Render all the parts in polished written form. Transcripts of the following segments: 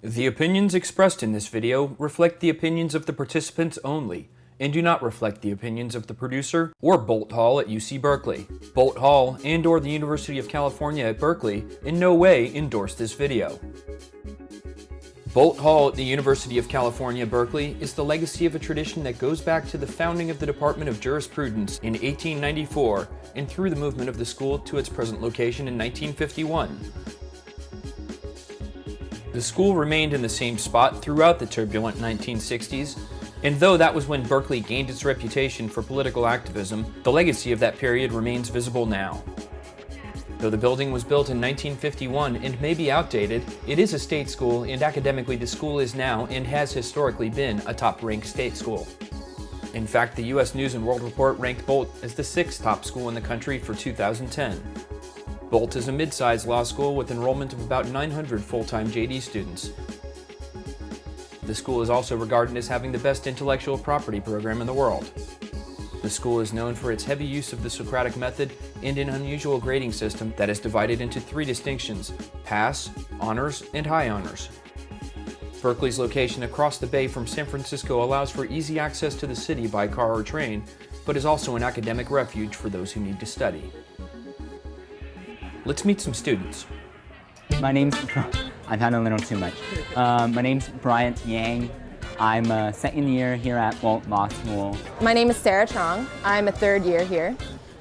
The opinions expressed in this video reflect the opinions of the participants only, and do not reflect the opinions of the producer or Boalt Hall at UC Berkeley. Boalt Hall and/or the University of California at Berkeley in no way endorse this video. Boalt Hall at the University of California, Berkeley is the legacy of a tradition that goes back to the founding of the Department of Jurisprudence in 1894 and through the movement of the school to its present location in 1951. The school remained in the same spot throughout the turbulent 1960s, and though that was when Berkeley gained its reputation for political activism, the legacy of that period remains visible now. Though the building was built in 1951 and may be outdated, it is a state school, and academically the school is now and has historically been a top-ranked state school. In fact, the U.S. News & World Report ranked Boalt as the 6th top school in the country for 2010. Boalt is a mid-sized law school with enrollment of about 900 full-time JD students. The school is also regarded as having the best intellectual property program in the world. The school is known for its heavy use of the Socratic method and an unusual grading system that is divided into 3 distinctions: pass, honors, and high honors. Berkeley's location across the bay from San Francisco allows for easy access to the city by car or train, but is also an academic refuge for those who need to study. Let's meet some students. I've had a little too much. My name's Bryant Yang. I'm a second year here at Boalt Law School. My name is Sarah Trong. I'm a third year here,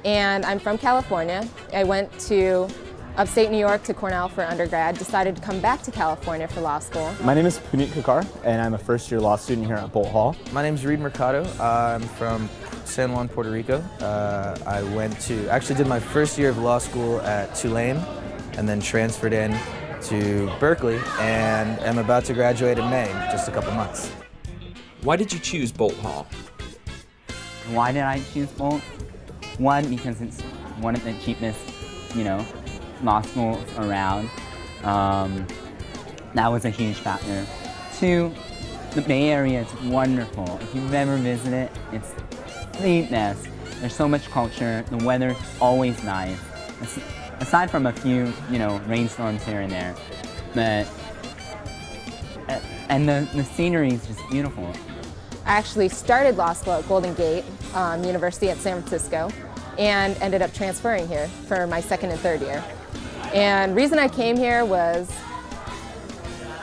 and I'm from California. I went to upstate New York to Cornell for undergrad, decided to come back to California for law school. My name is Puneet Kakar, and I'm a first-year law student here at Boalt Hall. My name is Reed Mercado. I'm from San Juan, Puerto Rico. I actually did my first year of law school at Tulane, and then transferred in to Berkeley, and am about to graduate in May, just a couple months. Why did you choose Boalt Hall? Why did I choose Boalt? One, because it's one of the cheapest, law schools around. That was a huge factor. 2, the Bay Area is wonderful. If you've ever visited, it's the best. There's so much culture. The weather's always nice. Aside from a few, rainstorms here and there, and the scenery is just beautiful. I actually started law school at Golden Gate University at San Francisco and ended up transferring here for my second and third year. And the reason I came here was,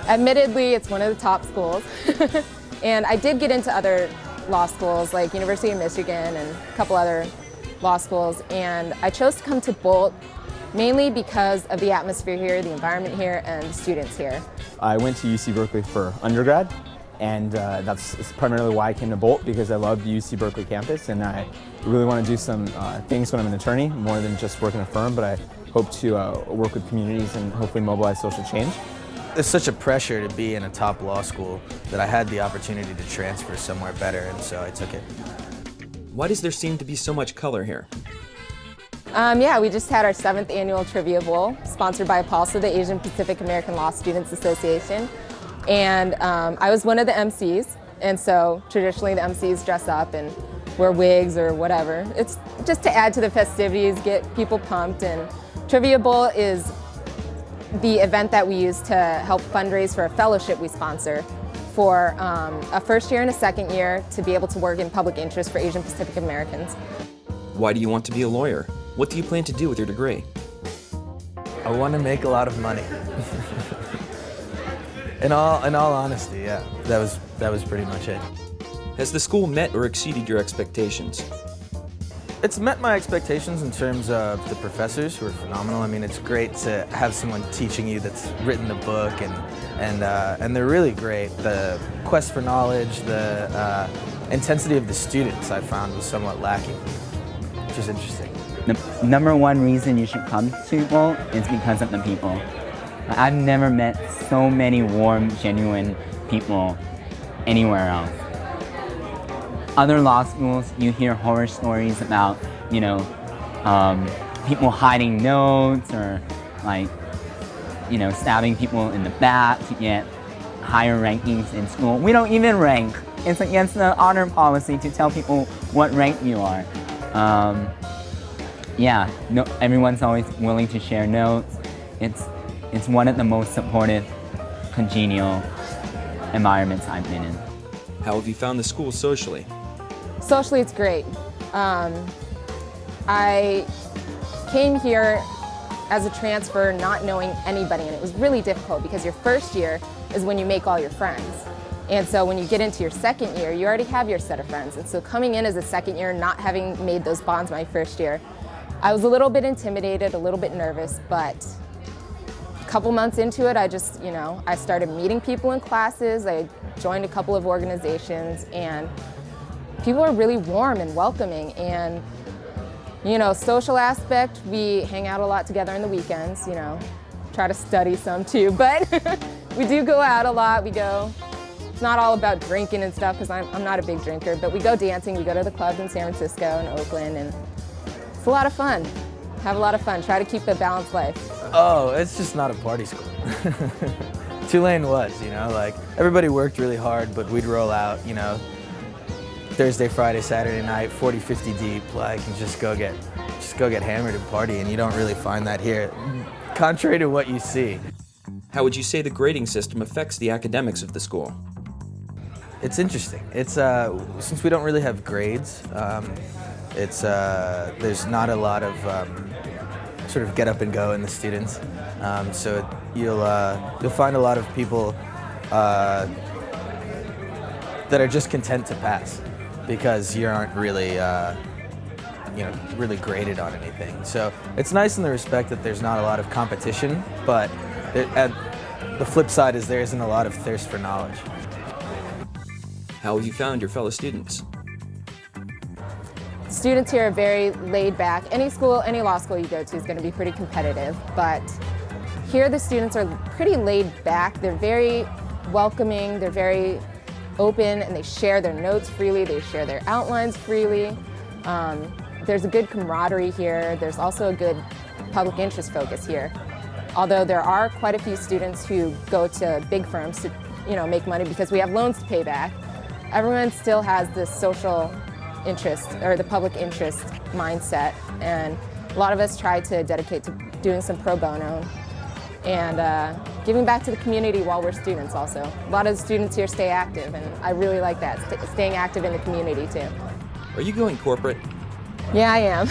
admittedly, it's one of the top schools. And I did get into other law schools like University of Michigan and a couple other law schools, and I chose to come to Boalt mainly because of the atmosphere here, the environment here, and the students here. I went to UC Berkeley for undergrad, and that's primarily why I came to Boalt, because I love the UC Berkeley campus, and I really want to do some things when I'm an attorney, more than just work in a firm, but I hope to work with communities and hopefully mobilize social change. There's such a pressure to be in a top law school that I had the opportunity to transfer somewhere better, and so I took it. Why does there seem to be so much color here? Yeah, we just had our 7th annual Trivia Bowl, sponsored by APALSA, the Asian Pacific American Law Students Association. And I was one of the MCs, and so traditionally the MCs dress up and wear wigs or whatever. It's just to add to the festivities, get people pumped, and Trivia Bowl is the event that we use to help fundraise for a fellowship we sponsor for a first year and a second year to be able to work in public interest for Asian Pacific Americans. Why do you want to be a lawyer? What do you plan to do with your degree? I want to make a lot of money. In all honesty, yeah, that was pretty much it. Has the school met or exceeded your expectations? It's met my expectations in terms of the professors, who are phenomenal. I mean, it's great to have someone teaching you that's written the book, and they're really great. The quest for knowledge, the intensity of the students I found was somewhat lacking, which is interesting. The number one reason you should come to Boalt is because of the people. I've never met so many warm, genuine people anywhere else. Other law schools, you hear horror stories about, people hiding notes or stabbing people in the back to get higher rankings in school. We don't even rank. It's against the honor policy to tell people what rank you are. Everyone's always willing to share notes. It's one of the most supportive congenial environments I've been in. How have you found the school socially? Socially, it's great. I came here as a transfer not knowing anybody, and it was really difficult because your first year is when you make all your friends. And so when you get into your second year, you already have your set of friends. And so coming in as a second year, not having made those bonds my first year, I was a little bit intimidated, a little bit nervous, but a couple months into it, I started meeting people in classes, I joined a couple of organizations, and people are really warm and welcoming. And social aspect, we hang out a lot together on the weekends, try to study some too, but we do go out a lot. It's not all about drinking and stuff because I'm not a big drinker, but we go dancing, we go to the clubs in San Francisco and Oakland, and it's a lot of fun. Have a lot of fun, try to keep a balanced life. Oh, it's just not a party school. Tulane was, everybody worked really hard, but we'd roll out, Thursday, Friday, Saturday night, 40, 50 deep, and just go get hammered and party, and you don't really find that here, contrary to what you see. How would you say the grading system affects the academics of the school? It's interesting. It's since we don't really have grades, there's not a lot of sort of get up and go in the students. So you'll find a lot of people that are just content to pass because you aren't really really graded on anything. So it's nice in the respect that there's not a lot of competition, but the flip side is there isn't a lot of thirst for knowledge. How have you found your fellow students? Students here are very laid back. Any law school you go to is going to be pretty competitive, but here the students are pretty laid back. They're very welcoming, they're very open, and they share their notes freely, they share their outlines freely. There's a good camaraderie here. There's also a good public interest focus here. Although there are quite a few students who go to big firms to make money because we have loans to pay back, everyone still has this social interest or the public interest mindset, and a lot of us try to dedicate to doing some pro bono and giving back to the community while we're students also. A lot of the students here stay active, and I really like that, staying active in the community too. Are you going corporate? Yeah, I am.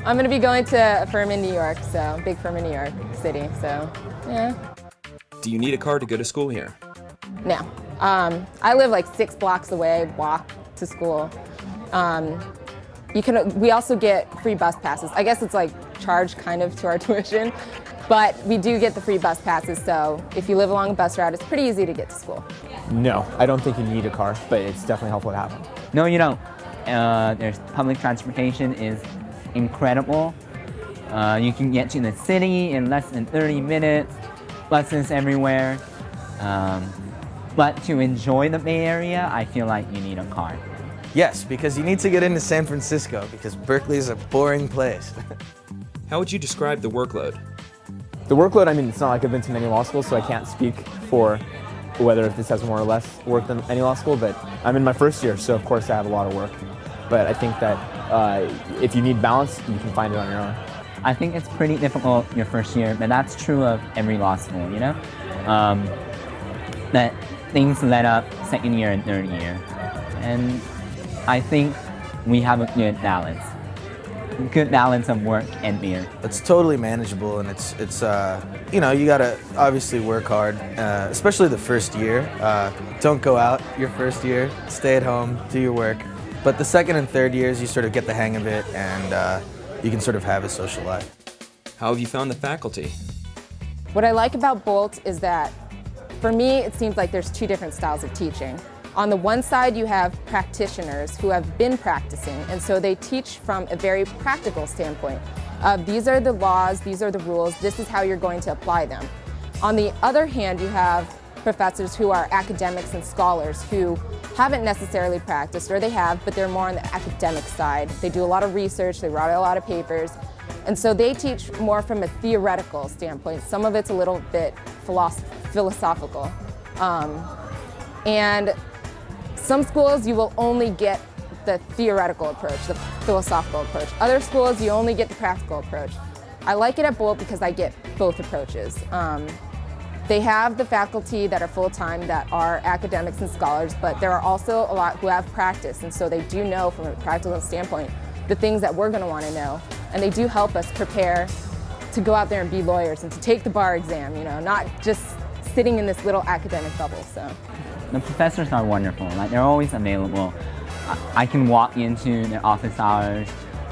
I'm going to be going to a firm in New York, so big firm in New York City, so yeah. Do you need a car to go to school here? No. I live like 6 blocks away, walk to school. We also get free bus passes. I guess it's like charged kind of to our tuition, but we do get the free bus passes, so if you live along a bus route, it's pretty easy to get to school. No, I don't think you need a car, but it's definitely helpful to have one. No, you don't. There's public transportation is incredible. You can get to the city in less than 30 minutes, buses everywhere. But to enjoy the Bay Area, I feel like you need a car. Yes, because you need to get into San Francisco because Berkeley is a boring place. How would you describe the workload? The workload, it's not like I've been to many law schools, so I can't speak for whether this has more or less work than any law school, but I'm in my first year, so of course I have a lot of work. But I think that if you need balance, you can find it on your own. I think it's pretty difficult your first year, but that's true of every law school, that things let up second year and third year. And I think we have a good balance of work and beer. It's totally manageable, and it's you gotta obviously work hard, especially the first year. Don't go out your first year, stay at home, do your work. But the second and third years, you sort of get the hang of it, and you can sort of have a social life. How have you found the faculty? What I like about Boalt is that, for me, it seems like there's 2 different styles of teaching. On the one side, you have practitioners who have been practicing, and so they teach from a very practical standpoint. These are the laws, these are the rules, this is how you're going to apply them. On the other hand, you have professors who are academics and scholars who haven't necessarily practiced, or they have, but they're more on the academic side. They do a lot of research, they write a lot of papers, and so they teach more from a theoretical standpoint. Some of it's a little bit philosophical. And some schools you will only get the theoretical approach, the philosophical approach. Other schools you only get the practical approach. I like it at Boalt because I get both approaches. They have the faculty that are full-time that are academics and scholars, but there are also a lot who have practice, and so they do know from a practical standpoint the things that we're going to want to know, and they do help us prepare to go out there and be lawyers and to take the bar exam, you know, not just sitting in this little academic bubble. So the professors are wonderful. Like, they're always available. I can walk into their office hours.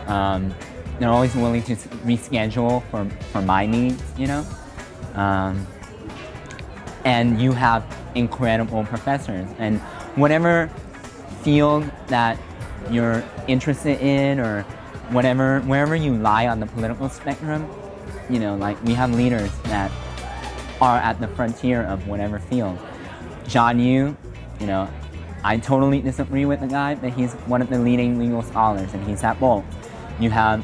They're always willing to reschedule for my needs, you know. And you have incredible professors. And whatever field that you're interested in, or wherever you lie on the political spectrum, you know, like, we have leaders that are at the frontier of whatever field. John Yu, you know, I totally disagree with the guy, but he's one of the leading legal scholars, and he's at Boalt. You have,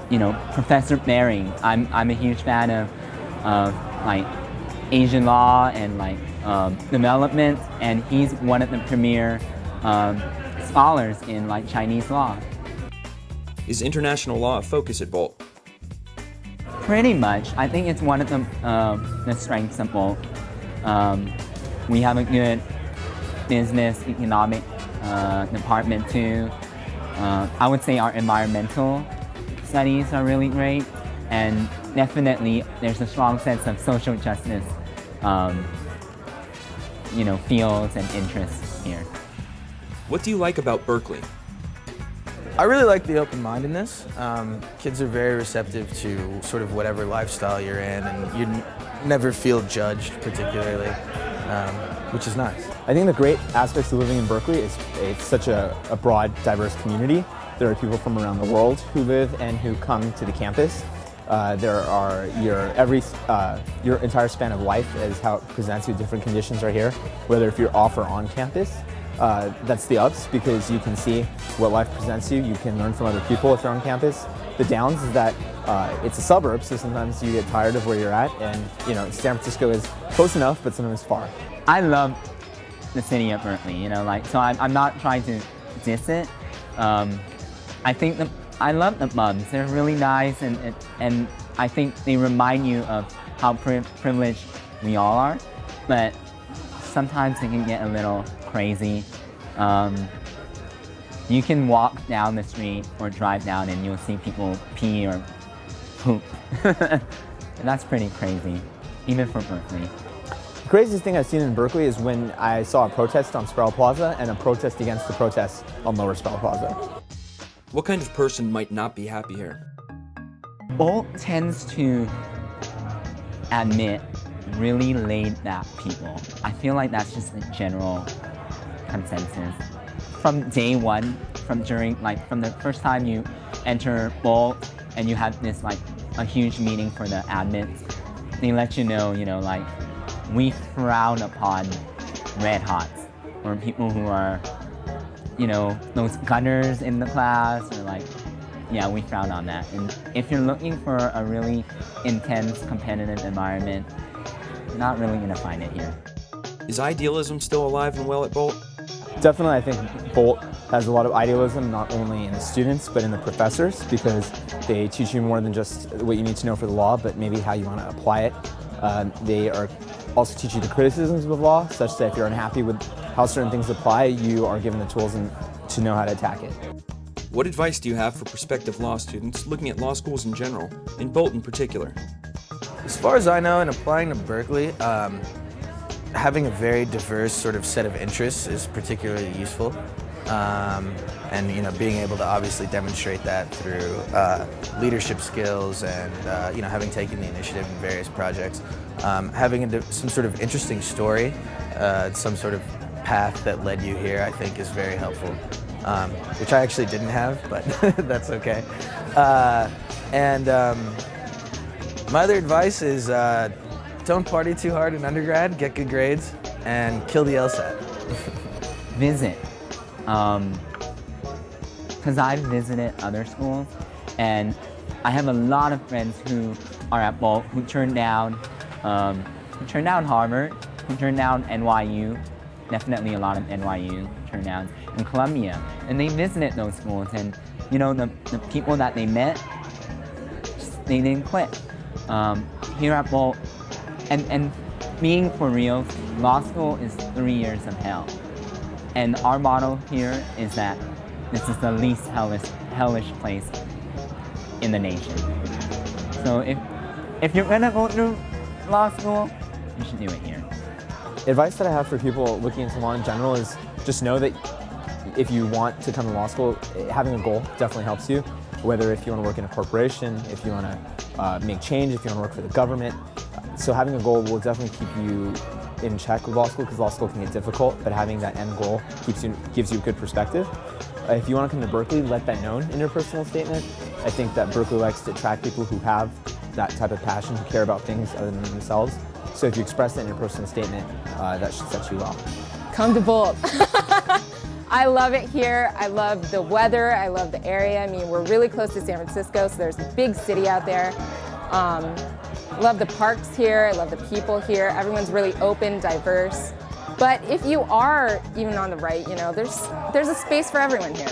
you know, Professor Baring. I'm a huge fan of like Asian law and like development, and he's one of the premier scholars in like Chinese law. Is international law a focus at Boalt? Pretty much. I think it's one of the strengths of Boalt. We have a good business, economic department too. I would say our environmental studies are really great, and definitely there's a strong sense of social justice, you know, fields and interests here. What do you like about Berkeley? I really like the open-mindedness. Kids are very receptive to sort of whatever lifestyle you're in, and you never feel judged particularly, which is nice. I think the great aspects of living in Berkeley is it's such a broad, diverse community. There are people from around the world who live and who come to the campus. There are your entire span of life as how it presents you. Different conditions are here, whether if you're off or on campus. That's the ups, because you can see what life presents you. You can learn from other people if you're on campus. The downs is that it's a suburb, so sometimes you get tired of where you're at, and you know, San Francisco is close enough, but sometimes far. I love the city of Berkeley, you know, like, so I'm not trying to diss it. I think I love the pubs. They're really nice, and I think they remind you of how privileged we all are, but sometimes they can get a little crazy. You can walk down the street or drive down and you'll see people pee or poop. And that's pretty crazy, even for Berkeley. The craziest thing I've seen in Berkeley is when I saw a protest on Sproul Plaza and a protest against the protests on Lower Sproul Plaza. What kind of person might not be happy here? Boalt tends to admit really laid-back people. I feel like that's just a general consensus. From day one, from the first time you enter Boalt and you have this like a huge meeting for the admins, they let you know, like, we frown upon red hots, or people who are, those gunners in the class, or like, yeah, we frown on that. And if you're looking for a really intense, competitive environment, you're not really gonna find it here. Is idealism still alive and well at Boalt? Definitely, I think Boalt has a lot of idealism, not only in the students, but in the professors, because they teach you more than just what you need to know for the law, but maybe how you want to apply it. They also teach you the criticisms of law, such that if you're unhappy with how certain things apply, you are given the tools to know how to attack it. What advice do you have for prospective law students looking at law schools in general, and Boalt in particular? As far as I know, in applying to Berkeley, having a very diverse sort of set of interests is particularly useful. And being able to obviously demonstrate that through leadership skills and having taken the initiative in various projects. Having some sort of interesting story, some sort of path that led you here, I think is very helpful, which I actually didn't have, but that's okay. My other advice is don't party too hard in undergrad, get good grades, and kill the LSAT. Visit. Because I've visited other schools, and I have a lot of friends who are at Boalt who turned down Harvard, who turned down NYU, definitely a lot of NYU turned down, and Columbia, and they visited those schools, and the people that they met, they didn't quit. Here at Boalt, And being for real, law school is 3 years of hell. And our motto here is that this is the least hellish place in the nation. So if you're gonna go through law school, you should do it here. Advice that I have for people looking into law in general is just know that if you want to come to law school, having a goal definitely helps you. Whether if you want to work in a corporation, if you want to make change, if you want to work for the government. So having a goal will definitely keep you in check with law school, because law school can get difficult, but having that end goal gives you a good perspective. If you want to come to Berkeley, let that known in your personal statement. I think that Berkeley likes to attract people who have that type of passion, who care about things other than themselves. So if you express that in your personal statement, that should set you well. Come to Boalt. I love it here. I love the weather. I love the area. I mean, we're really close to San Francisco, so there's a big city out there. Love the parks here. I love the people here. Everyone's really open, diverse. But if you are even on the right, you know, there's a space for everyone here.